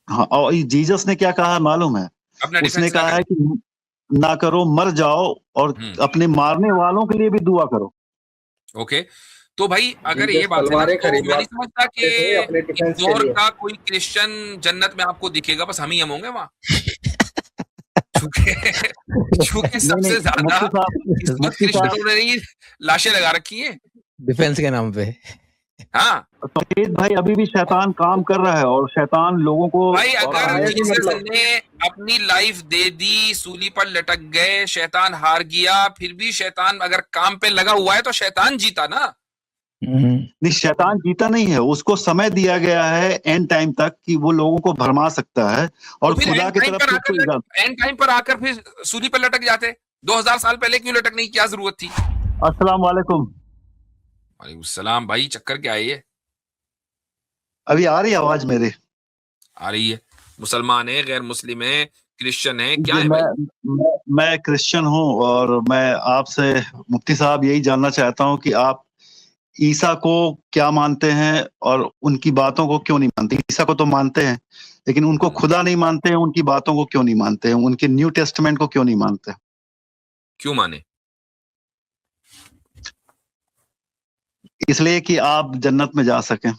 हाँ, और जीसस ने क्या कहा है मालूम है? अपना उसने डिफेंस ना कहा है करें। कि ना करो, मर जाओ, और अपने मारने वालों के लिए भी दुआ करो। ओके, तो भाई अगर ये जीसस बात है ना, तलवारें तो मैं नहीं समझता कि खरीदवाते थे अपने इस डिफेंस के दौर लिए। का कोई क्रिश्चियन जन्नत में आपको दिखेगा, बस हम होंगे वहां। चूंकि चूंकि नहीं नहीं, सबसे ज्यादा इस वक्त मुफ्ती साहब, क्रिश्चियनों ने ही लाशें लगा रखी हैं। डिफेंस के नाम पे। हाँ तौहीद भाई, अभी भी शैतान काम कर रहा है, और शैतान लोगों को भाई, अगर है कि जीसस मतलब ने अपनी लाइफ दे दी, सूली पर लटक गए, शैतान हार गया, फिर भी शैतान अगर काम पे लगा हुआ है तो शैतान जीता ना। नहीं, शैतान जीता नहीं है, उसको समय दिया गया है एंड टाइम तक कि वो लोगों को भरमा सकता है, तो और फिर खुदा की तरफ से उसको इजाजत। एंड टाइम पर आकर फिर सूली पर लटक जाते। 2000 साल पहले क्यों लटकने की क्या जरूरत थी? अस्सलाम वालेकुम। वालेकुम सलाम भाई, चक्कर क्या है ये? अभी आ रही आवाज मेरे? आ रही है। मुसलमान है, गैर मुस्लिम है, क्रिश्चियन है, क्या जी, है भाई? मैं क्रिश्चियन हूँ, और मैं आपसे मुफ्ती साहब यही जानना चाहता हूँ कि आप ईसा को क्या मानते हैं, और उनकी बातों को क्यों नहीं मानते? ईसा को तो मानते हैं, लेकिन उनको खुदा नहीं मानते हैं, उनकी बातों को क्यों नहीं मानते हैं, उनके न्यू टेस्टमेंट को क्यों नहीं मानते? क्यों माने? इसलिए कि आप जन्नत में जा सकें।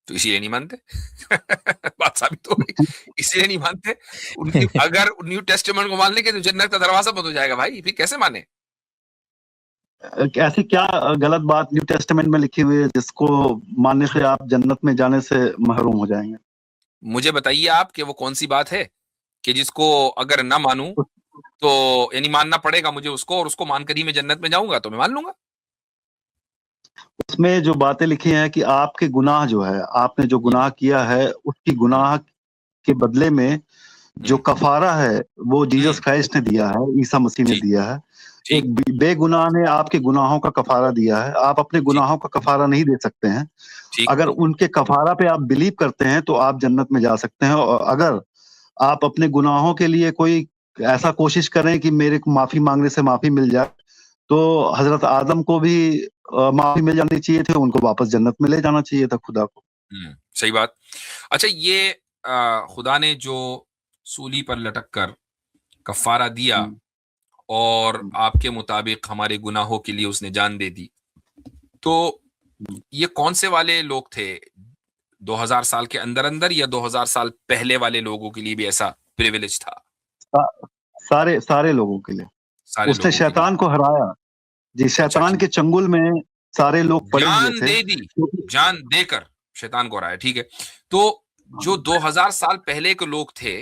तो इसलिए नहीं मानते। बात साबित हो गई, इसलिए नहीं मानते। उनकी अगर न्यू टेस्टामेंट को मान लेंगे तो जन्नत का दरवाजा बंद हो जाएगा भाई, फिर कैसे माने? ऐसी क्या गलत बात न्यू टेस्टमेंट में लिखी हुई है जिसको मानने से आप जन्नत में जाने से महरूम हो जाएंगे? मुझे बताइए आप कि वो कौन सी बात है कि जिसको अगर ना मानूं तो यानी मानना पड़ेगा मुझे उसको, और उसको मानकर ही मैं जन्नत में जाऊंगा, तो मैं मान लूंगा। उसमें जो बातें लिखी हैं कि आपके गुनाह जो है, आपने जो गुनाह किया है, उसकी गुनाह के बदले में जो कफारा है वो जीसस क्राइस्ट ने दिया है, ईसा मसीह ने दिया है। एक बेगुनाह ने आपके गुनाहों का कफारा दिया है, आप अपने गुनाहों का कफारा नहीं दे सकते हैं। अगर उनके कफारा पे आप बिलीव करते हैं तो आप जन्नत में जा सकते हैं, और अगर आप अपने गुनाहों के लिए कोई ऐसा कोशिश करें कि मेरे को माफी मांगने से माफी मिल जाए, तो हजरत आदम को भी माफी मिल जानी चाहिए थी, उनको वापस जन्नत में ले जाना चाहिए था खुदा को। सही बात। अच्छा, ये खुदा ने जो सूली पर लटक कर कफारा दिया और आपके मुताबिक हमारे गुनाहों के लिए उसने जान दे दी, तो ये कौन से वाले लोग थे? 2000 साल के अंदर अंदर, या 2000 साल पहले वाले लोगों के लिए भी ऐसा प्रिविलेज था? सारे लोगों के लिए उसने शैतान को हराया जी। शैतान के चंगुल में सारे लोग पड़े हुए जान थे, दे दी, जान देकर शैतान को हराया। ठीक है, तो जो 2000 साल पहले के लोग थे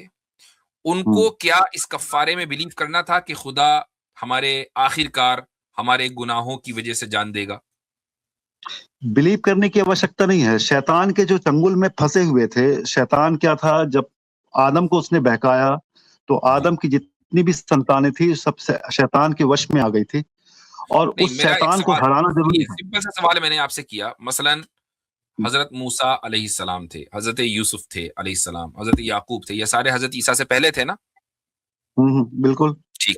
उनको क्या इस कफारे में बिलीव करना था कि खुदा हमारे आखिरकार हमारे गुनाहों की वजह से जान देगा? बिलीव करने की आवश्यकता नहीं है। शैतान के जो चंगुल में फंसे हुए थे, शैतान क्या था, जब आदम को उसने बहकाया तो आदम की जितनी भी संतानें थी सब शैतान के वश में आ गई थी, और उस शैतान को हराना जरूरी था। सिंपल सा सवाल मैंने आपसे किया, मसलन हजरत मूसा अलैहिस्सलाम थे, हजरत यूसुफ थे अलैहिस्सलाम, हजरत याकूब थे, ये सारे हजरत ईसा से पहले थे ना? बिल्कुल ठीक।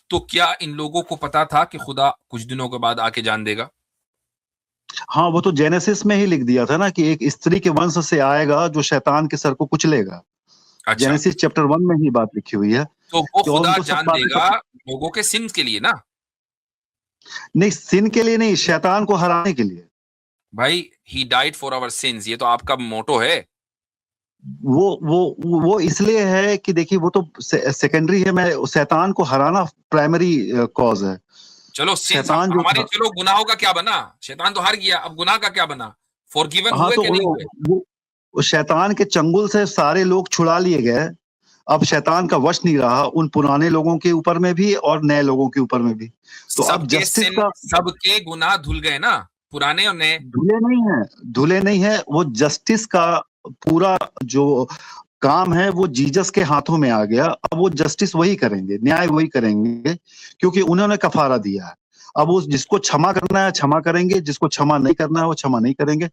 तो क्या इन लोगों को पता था कि खुदा कुछ दिनों के बाद आके जान देगा? हाँ, वो तो जेनेसिस में ही लिख दिया था ना कि एक स्त्री के वंश से आएगा जो शैतान के सर को कुचलेगा। अच्छा। जेनेसिस चैप्टर 1 में ही बात लिखी हुई है। तो वो खुदा जान देगा लोगों के सिन के लिए ना? नहीं, सिन के लिए नहीं, शैतान को हराने के लिए। भाई, he died for our sins, ये तो आपका मोटो है। वो इसलिए है कि देखिए, वो तो सेकेंडरी है, मैं शैतान को हराना प्राइमरी कॉज है। चलो शैतान हमारे, चलो गुनाहों का क्या बना? शैतान तो हार गया, अब गुनाह का क्या बना? फॉरगिवन हुए कि नहीं हुए? वो शैतान के चंगुल से सारे लोग छुड़ा लिए गए, अब शैतान का वश नहीं रहा उन पुराने लोगों के ऊपर में भी और नए लोगों के ऊपर में भी। तो अब जस्टिस का सबके गुनाह धुल गए ना, पुराने और नए? धुले नहीं है, वो जस्टिस का पूरा जो काम है वो जीसस के हाथों में आ गया। अब वो जस्टिस वही करेंगे, न्याय वही करेंगे, क्योंकि उन्होंने कफारा दिया है। अब वो जिसको क्षमा करना है क्षमा करेंगे, जिसको क्षमा नहीं करना है वो क्षमा नहीं करेंगे।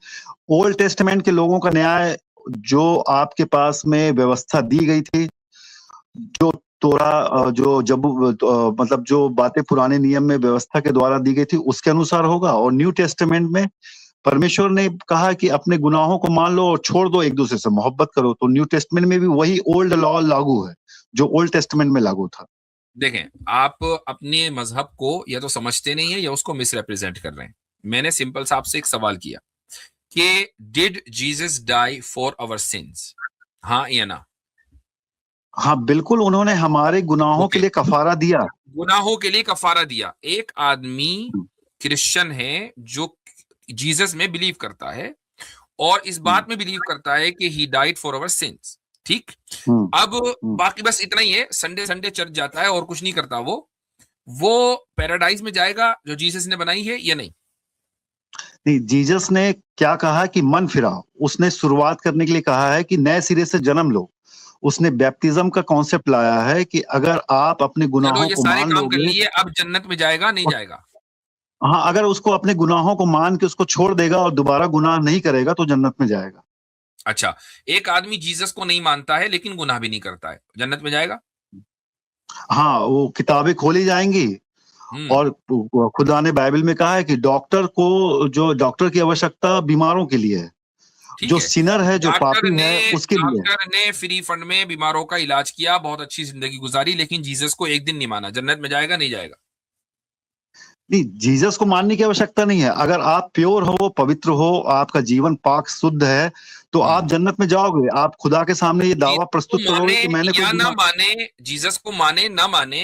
ओल्ड टेस्टमेंट के लोगों का न्याय जो आपके पास में व्यवस्था दी गई थी, जो तोरा जो जब मतलब जो बातें पुराने नियम में व्यवस्था के द्वारा दी गई थी उसके अनुसार होगा, और न्यू टेस्टमेंट में परमेश्वर ने कहा कि अपने गुनाहों को मान लो और छोड़ दो, एक दूसरे से मोहब्बत करो। तो न्यू टेस्टमेंट में भी वही ओल्ड लॉ लागू है जो ओल्ड टेस्टमेंट में लागू था। देखें, आप अपने मजहब को या तो समझते नहीं है या उसको मिसरिप्रेजेंट कर रहे हैं। मैंने सिंपल सा आपसे एक सवाल किया कि did Jesus die for our sins, हाँ या ना? हाँ बिल्कुल, उन्होंने हमारे गुनाहों के लिए कफारा दिया। गुनाहों के लिए कफारा दिया। एक आदमी क्रिश्चियन है जो जीसस में बिलीव करता है और इस बात में बिलीव करता है कि he died for our sins, ठीक? अब बाकी बस इतना ही है, संडे संडे चर्च जाता है और कुछ नहीं करता। वो पैराडाइज में जाएगा जो जीसस ने बनाई है या नहीं? नहीं, जीसस ने क्या कहा कि मन फिराओ। उसने शुरुआत करने के लिए कहा है कि नए सिरे से जन्म लो। उसने बैप्टिज्म का कॉन्सेप्ट लाया है कि अगर आप अपने गुनाहों को मान लोगे, कर लिए, अब जन्नत में जाएगा नहीं जाएगा? हाँ, अगर उसको अपने गुनाहों को मान के उसको छोड़ देगा और दोबारा गुनाह नहीं करेगा तो जन्नत में जाएगा। अच्छा, एक आदमी जीसस को नहीं मानता है लेकिन गुनाह भी नहीं करता है, जन्नत में जाएगा? हाँ, वो किताबें खोली जाएंगी और खुदा ने बाइबल में कहा है कि डॉक्टर की आवश्यकता बीमारों के लिए है, जो सिनर है, जो पापी है, उसके लिए। डॉक्टर ने फ्री फंड में बीमारों का इलाज किया, बहुत अच्छी जिंदगी गुजारी, लेकिन जीसस को एक दिन नहीं माना, जन्नत में जाएगा नहीं जाएगा? नहीं, जीसस को मानने की आवश्यकता नहीं है। अगर आप प्योर हो, पवित्र हो, आपका जीवन पाक शुद्ध है, तो आप जन्नत में जाओगे। आप खुदा के सामने ये दावा प्रस्तुत करोगे कि मैंने या ना माने, जीसस को माने ना माने,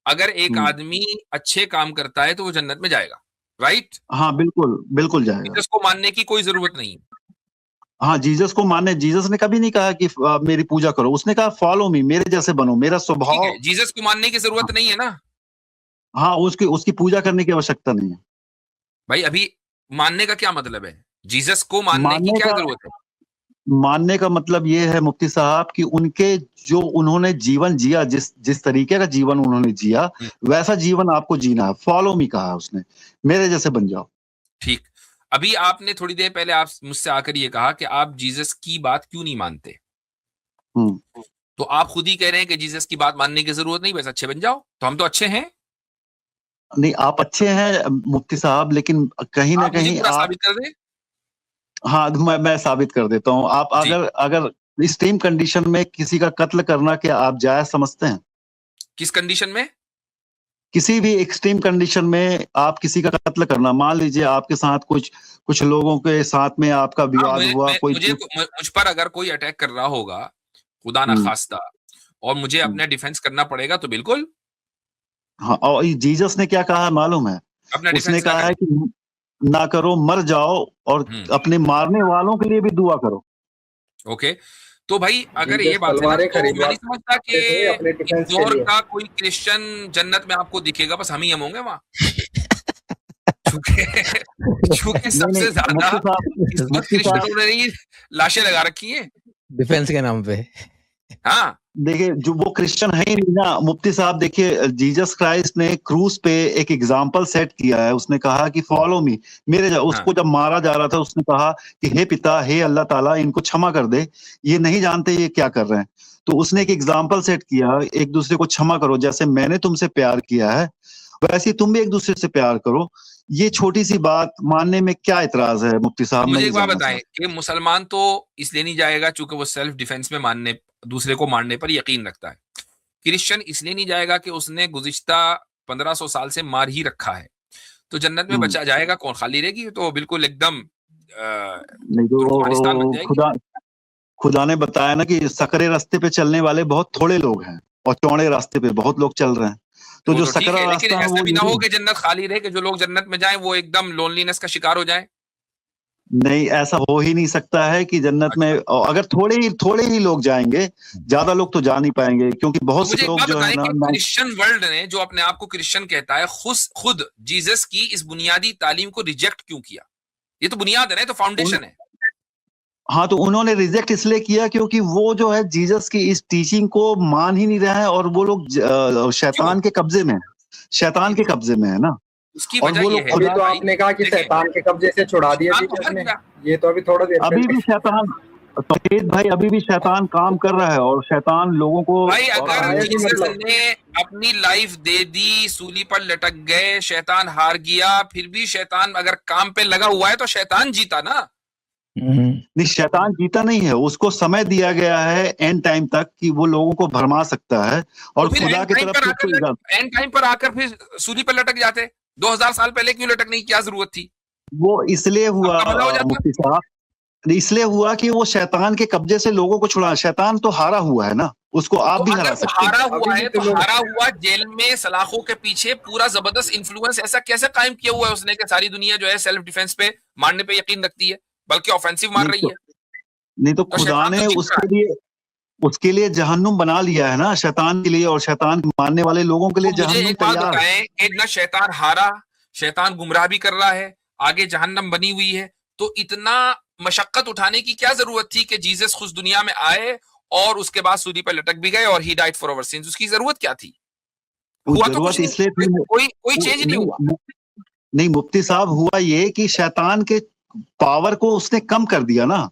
अगर एक आदमी अच्छे काम करता है तो वो जन्नत में जाएगा, राइट? हाँ बिल्कुल, बिल्कुल जाएगा। जीसस को मानने की कोई जरूरत नहीं। हाँ, जीसस को मानने, जीसस ने कभी नहीं कहा कि मेरी पूजा करो। उसने कहा फॉलो मी, मेरे जैसे बनो, मेरा स्वभाव। जीसस को मानने की जरूरत नहीं है ना? हाँ, उसकी पूजा करने की आवश्यकता नहीं है। भाई अभी मानने का क्या मतलब है? जीसस को मानने की क्या जरूरत है? मानने का मतलब ये है मुफ्ती साहब कि उनके जो उन्होंने जीवन जिया, जिस तरीके का जीवन उन्होंने जिया, वैसा जीवन आपको जीना है। फॉलो मी कहा उसने, मेरे जैसे बन जाओ। ठीक, अभी आपने थोड़ी देर पहले आप मुझसे आकर ये कहा कि आप जीसस की बात क्यों नहीं मानते। तो आप खुद ही कह रहे हैं कि जीसस की बात मानने की जरूरत नहीं, बस अच्छे बन जाओ। तो हम तो अच्छे हैं। नहीं, आप अच्छे हैं मुफ्ती साहब, लेकिन कहीं ना कहीं आप साबित कर दे। हाँ, मैं साबित कर देता हूँ। आप अगर एक्सट्रीम कंडीशन में किसी का कत्ल करना, क्या आप जायज समझते हैं? किस कंडीशन में? किसी भी एक्सट्रीम कंडीशन में आप किसी का कत्ल करना, मान लीजिए आपके साथ कुछ लोगों के साथ में आपका विवाद हुआ, मुझ पर अगर कोई अटैक कर रहा होगा, खुदा ना खास्ता, और मुझे अपना डिफेंस करना पड़ेगा तो बिल्कुल। हाँ, और जीसस ने क्या कहा मालूम है? उसने कहा है कि ना करो, मर जाओ, और अपने मारने वालों के लिए भी दुआ करो। ओके, तो भाई अगर ये बात है ना, तो मैं नहीं समझता कि इंदौर का कोई क्रिश्चियन जन्नत में आपको दिखेगा, बस हम ही हम होंगे वहां। चूंकि सबसे ज्यादा क्रिश्चियनों ने ही लाशें लगा रखी है डिफेंस के नाम पे। हाँ, देखिए, जो वो क्रिश्चियन है ही नहीं ना मुफ्ती साहब। देखिए, जीसस क्राइस्ट ने क्रूज पे एक एग्जाम्पल सेट किया है। उसने कहा कि फॉलो मी, मेरे उसको जब मारा जा रहा था, उसने कहा कि हे पिता, हे अल्लाह ताला, इनको क्षमा कर दे, ये नहीं जानते ये क्या कर रहे हैं। तो उसने एक एग्जाम्पल सेट किया, एक दूसरे को क्षमा करो, जैसे मैंने तुमसे प्यार किया है वैसे तुम भी एक दूसरे से प्यार करो। ये छोटी सी बात मानने में क्या इतराज है मुफ्ती साहब? मुझे एक बात बताएं कि मुसलमान तो इसलिए नहीं जाएगा चूंकि वो सेल्फ डिफेंस में दूसरे को मारने पर यकीन रखता है। क्रिश्चियन इसलिए नहीं जाएगा कि उसने गुज़िश्ता 1500 साल से मार ही रखा है। तो जन्नत में बचा जाएगा कौन? खाली रहेगी तो बिल्कुल एकदम खुदा ने बताया ना कि सकरे रास्ते पे चलने वाले बहुत थोड़े लोग हैं और चौड़े रास्ते पे बहुत लोग चल रहे हैं। तो जो सकरा रास्ता है, ऐसा भी ना हो कि जन्नत खाली रहे, कि जो लोग जन्नत में जाएं वो एकदम लोनलीनेस का शिकार हो जाएं। नहीं, ऐसा हो ही नहीं सकता है कि जन्नत में अगर थोड़े ही लोग जाएंगे, ज्यादा लोग तो जा नहीं पाएंगे, क्योंकि बहुत से लोग जो है ना, क्रिश्चियन वर्ल्ड ने, जो अपने आप को क्रिश्चियन कहता है, खुद जीसस की इस बुनियादी तालीम को रिजेक्ट क्यों किया? ये तो बुनियाद है ना, तो फाउंडेशन है। हाँ, तो उन्होंने रिजेक्ट इसलिए किया क्योंकि वो जो है जीसस की इस टीचिंग को मान ही नहीं रहा है, और वो लोग शैतान के कब्जे में है, शैतान के कब्जे में है ना। उसकी वजह ये है, अभी तो आपने कहा कि शैतान के कब्जे से छुड़ा दिया जीसस ने, ये तो अभी थोड़ा देर अभी भी शैतान तो भाई अभी भी शैतान काम कर रहा है और शैतान लोगों को भाई अगर जीसस मतलब ने अपनी लाइफ दे दी, सूली पर लटक गए, शैतान हार गया, फिर भी शैतान अगर काम पे लगा हुआ है तो शैतान जीता ना। नहीं, शैतान जीता नहीं है, उसको समय दिया गया है एंड टाइम तक कि वो लोगों को भरमा सकता है और तो फिर खुदा की तरफ से कोई एंड टाइम पर आकर फिर सूली पर लटक जाते। 2000 साल पहले क्यों लटकने की क्या जरूरत थी? वो इसलिए हुआ आपका भला हो जाता। मुफ्ती साहब, इसलिए हुआ कि वो शैतान के कब्जे से लोगों को छुड़ा। शैतान तो हारा हुआ है ना, उसको आप तो भी अगर हरा वो सकते हैं। हारा हुआ है अभी तो तो लोग- हारा हुआ जेल में सलाखों के पीछे पूरा जबरदस्त इन्फ्लुएंस ऐसा कैसे कायम किया हुआ है उसने कि सारी दुनिया जो है सेल्फ डिफेंस पे मारने पे यकीन रखती है, बल्कि ऑफेंसिव मार रही है। नहीं तो तो खुदा शैतान ने तो जीत रहा उसके लिए जहन्नुम बना लिया है ना, शैतान के लिए, और शैतान मानने वाले लोगों के लिए है। तो मुझे जहन्नुम एक बात तैयार है। बताएं कि ना शैतान हारा, शैतान गुमराह भी कर रहा है, आगे जहन्नम बनी हुई है, तो इतना मशक्कत उठाने की क्या जरूरत थी कि जीसस खुद दुनिया में आए और उसके बाद सूली पर लटक भी गए और he died for our sins? उसकी जरूरत क्या थी? हुआ तो कुछ जरूरत इसलिए नहीं, थी, कोई चेंज नहीं हुआ। नहीं मुफ्ती साहब, हुआ ये कि शैतान के पावर को उसने कम कर दिया ना।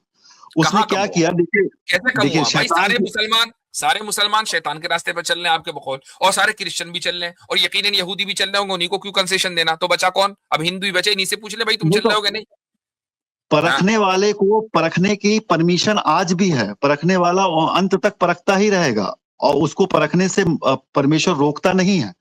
उसने कहाँ क्या कम किया, देखिए कैसे कम देखिए हुआ भाई? शैतान सारे मुसलमान शैतान के रास्ते पर चल रहे हैं आपके बकौल, और सारे क्रिश्चियन भी चल रहे हैं, और यकीनन यहूदी भी चल रहे होंगे। उन्हीं को क्यों कंसेशन देना? तो बचा कौन? अब हिंदू ही बचे, इन्हीं से पूछ ले भाई तुम वो चल तो रहे होगे नहीं। परखने वाले को परखने की परमिशन आज भी है। परखने वाला वो अंत तक परखता ही रहेगा और उसको परखने से परमेश्वर रोकता नहीं है।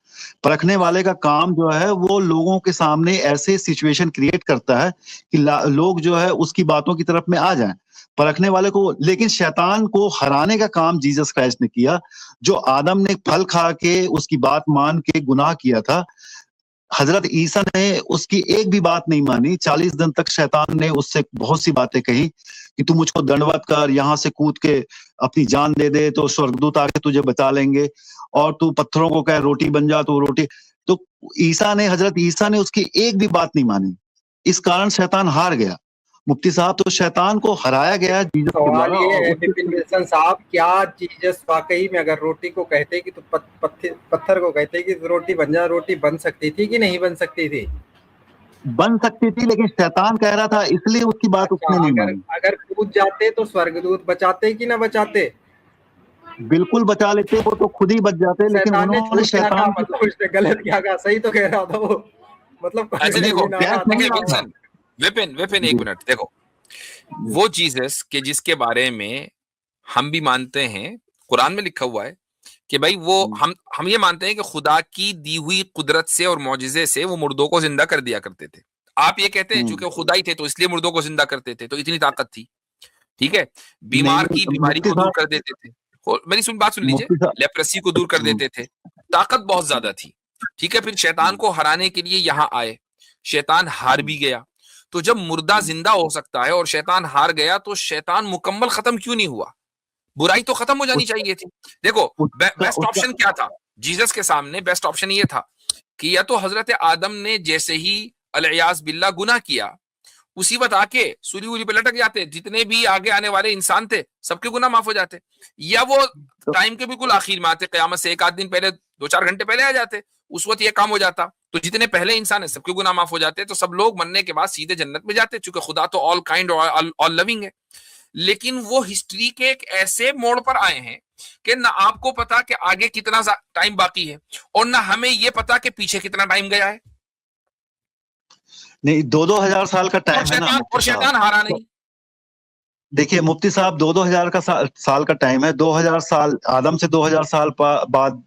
परखने वाले का काम जो है वो लोगों के सामने ऐसे सिचुएशन क्रिएट करता है कि लोग जो है उसकी बातों की तरफ में आ जाएं। परखने वाले को, लेकिन शैतान को हराने का काम जीसस क्राइस्ट ने किया। जो आदम ने फल खा के उसकी बात मान के गुनाह किया था, हजरत ईसा ने उसकी एक भी बात नहीं मानी। 40 दिन तक शैतान ने उससे बहुत सी बातें कही कि तू मुझको दंडवत कर, यहाँ से कूद के अपनी जान दे दे तो स्वर्गदूत आके तुझे बचा लेंगे, और तू पत्थरों को कह रोटी बन जा, तो रोटी। तो हजरत ईसा ने उसकी एक भी बात नहीं मानी। इस कारण शैतान हार गया मुफ्ती साहब। तो शैतान को हराया गया जीसस के सवाल द्वारा। ये है विपिन विल्सन साहब, क्या जीसस वाकई में अगर रोटी को कहते कि तो पत्थर को कहते कि रोटी बन जा, रोटी बन सकती थी कि नहीं बन सकती थी? बन सकती थी, लेकिन शैतान कह रहा था, इसलिए उसकी बात उसने नहीं मानी। अगर कूद जाते तो स्वर्गदूत बचाते कि ना बचाते? बिल्कुल बचा लेते, वो तो खुद ही बच जाते, लेकिन उन्होंने शैतान मतलब उसने गलत क्या कहा, सही तो कह रहा था वो। मतलब अच्छा देखो विपिन एक मिनट देखो, वो जीसस के जिसके बारे में हम भी मानते हैं, कुरान में लिखा हुआ है कि भाई वो हम ये मानते हैं कि खुदा की दी हुई कुदरत से और मौजिजे से वो मुर्दों को जिंदा कर दिया करते थे। आप ये कहते हैं चूंकि खुदा ही थे तो इसलिए मुर्दों को जिंदा करते थे, तो इतनी ताकत थी, ठीक है। बीमार की बीमारी को दूर कर देते थे, मेरी बात सुन लीजिए, लेप्रेसी को दूर कर देते थे, ताकत बहुत ज्यादा थी, ठीक है। फिर शैतान को हराने के लिए यहाँ आए, शैतान हार भी गया। तो जब मुर्दा जिंदा हो सकता है और शैतान हार गया, तो शैतान मुकम्मल खत्म क्यों नहीं हुआ? बुराई तो खत्म हो जानी चाहिए थी। देखो बेस्ट ऑप्शन क्या था जीसस के सामने? बेस्ट ऑप्शन ये था कि या तो हजरत आदम ने जैसे ही अलियास बिल्ला गुनाह किया, उसी वक्त आके सूली वूली पे लटक जाते, जितने भी आगे आने वाले इंसान थे सबके गुनाह माफ हो जाते, या वो टाइम के बिल्कुल आखिर में आते, कयामत से 1 आध दिन पहले, 2-4 घंटे पहले आ जाते, उस वक्त ये काम हो जाता, तो जितने पहले इंसान है सबके गुनाह माफ हो जाते, तो सब लोग मरने के बाद सीधे जन्नत में जाते, क्योंकि खुदा तो ऑल काइंड और ऑल लविंग है। लेकिन वो हिस्ट्री के एक ऐसे मोड़ पर आए हैं कि ना आपको पता कि आगे कितना टाइम बाकी है, और ना हमें ये पता कि पीछे कितना टाइम गया है। नहीं, 2-2 हजार साल का टाइम है ना। और शैतान हारा नहीं। देखिए मुफ्ती साहब, 2-2 हजार का साल का टाइम है। 2000 साल, आदम से 2000 साल बाद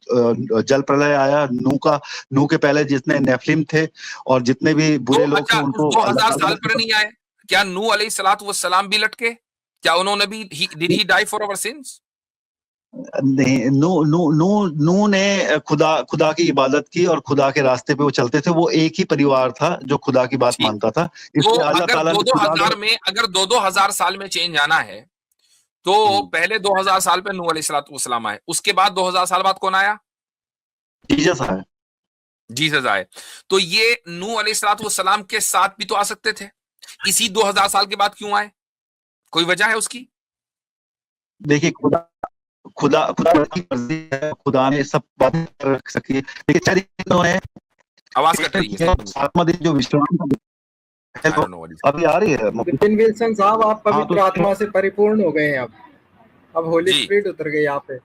जल प्रलय आया। नूह के पहले जितने नेफिलिम थे और जितने भी बुरे लोग थे उनको 2000 साल पर नहीं आए क्या? नूह अलैहिस्सलातु वस्सलाम भी लटके क्या? उन्होंने भी did he die for our sins? नहीं, नू ने खुदा की इबादत की और खुदा के रास्ते पे वो चलते थे। वो एक ही परिवार था जो खुदा की बात मानता था। इसलिए अल्लाह ताला ने अगर 2-2000 साल में चेंज आना है तो पहले 2000 साल पे नूह अलैहिस्सलातु वस्सलाम आए, उसके बाद 2000 साल बाद कौन आया? जीसस आए। तो ये नूह अलैहिस्सलातु वस्सलाम के साथ भी तो आ सकते थे, इसी 2000 साल के बाद क्यों आए? कोई वजह है उसकी? देखिए खुदा की मर्जी है, खुदा ने सब बातें रख सकी, लेकिन आवाज कट रही है। 7वां दिन जो विश्राम I don't know what he's- अभी आ रही है मुफ्ती विपिन विल्सन साहब, आप हाँ, पवित्र तो- आत्मा से परिपूर्ण हो गए हैं। अब होली जी। स्पिरिट उतर गई यहाँ पे।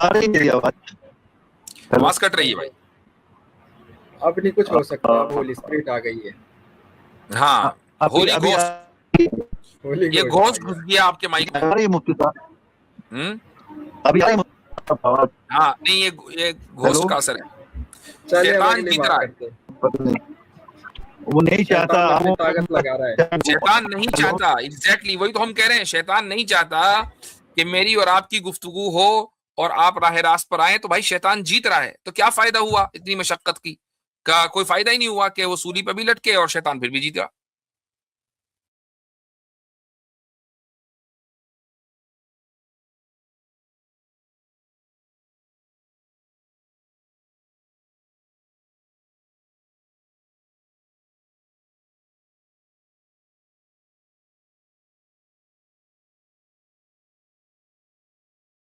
आ रही है मेरी आवाज? आवाज कट रही है भाई। अब नहीं कुछ हो सकता, अब होली स्पिरिट आ गई है। हाँ, अभी होली अभी घोस्ट, होली ये घोस्ट आ घोस्ट गया। घुस गया आपके माइक में। आ रही है मुफ्ती साहब? अभी आ रही है मुफ्ती साहब आवाज? हाँ नहीं, ये घोस्ट हेलो? का असर है। चलिए, अब शैतान अगली जीत बात रहा है। करते हैं। वो नहीं चाहता शैतान अपनी ताकत लगा रहा है। शैतान नहीं चाहता, एग्जैक्टली वही तो हम कह रहे हैं। शैतान नहीं चाहता कि मेरी और आपकी गुफ्तगू हो और आप राह रास्त पर आए। तो भाई शैतान जीत रहा है, तो क्या फायदा हुआ इतनी मशक्कत की? का कोई फायदा ही नहीं हुआ कि वो सूली पर भी लटके और शैतान फिर भी जीत गया।